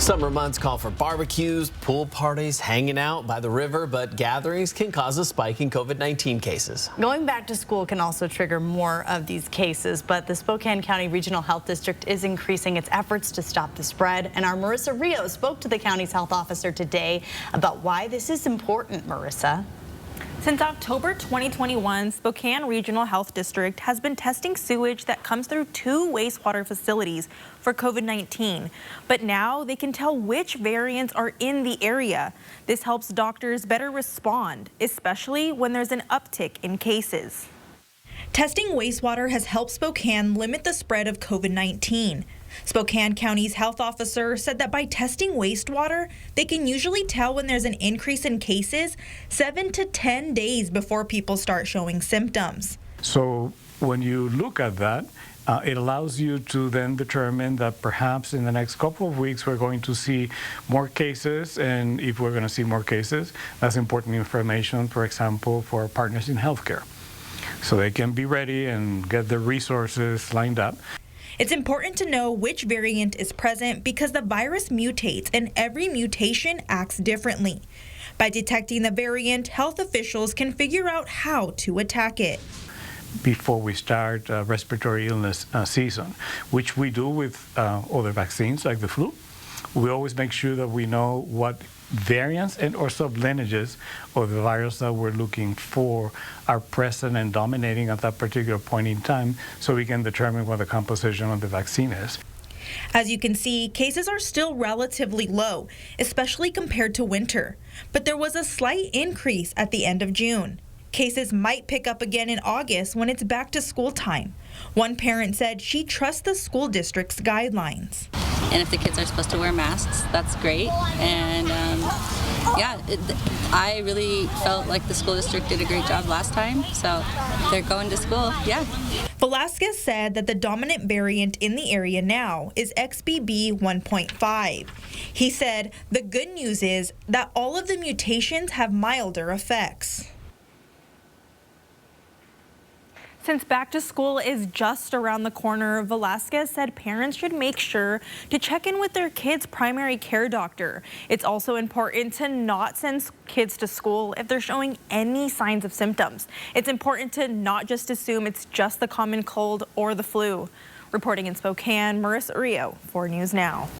Summer months call for barbecues, pool parties, hanging out by the river, but gatherings can cause a spike in COVID-19 cases. Going back to school can also trigger more of these cases, but the Spokane County Regional Health District is increasing its efforts to stop the spread. And our Marissa Rio spoke to the county's health officer today about why this is important. Marissa. Since October 2021, Spokane Regional Health District has been testing sewage that comes through 2 wastewater facilities for COVID-19. But now they can tell which variants are in the area. This helps doctors better respond, especially when there's an uptick in cases. Testing wastewater has helped Spokane limit the spread of COVID-19. Spokane County's health officer said that by testing wastewater, they can usually tell when there's an increase in cases 7 to 10 days before people start showing symptoms. So when you look at that, it allows you to then determine that perhaps in the next couple of weeks we're going to see more cases, and if we're going to see more cases, that's important information, for example, for our partners in healthcare, so they can be ready and get the resources lined up. It's important to know which variant is present because the virus mutates and every mutation acts differently. By detecting the variant, health officials can figure out how to attack it. Before we start respiratory illness season, which we do with other vaccines like the flu, we always make sure that we know what variants and or sublineages of the virus that we're looking for are present and dominating at that particular point in time, so we can determine what the composition of the vaccine is. As you can see, cases are still relatively low, especially compared to winter. But there was a slight increase at the end of June. Cases might pick up again in August when it's back to school time. One parent said she trusts the school district's guidelines. And if the kids are supposed to wear masks, that's great. And I really felt like the school district did a great job last time, so they're going to school, yeah. Velázquez said that the dominant variant in the area now is XBB 1.5. He said the good news is that all of the mutations have milder effects. Since back to school is just around the corner, Velázquez said parents should make sure to check in with their kids' primary care doctor. It's also important to not send kids to school if they're showing any signs of symptoms. It's important to not just assume it's just the common cold or the flu. Reporting in Spokane, Marissa Rio, 4 News Now.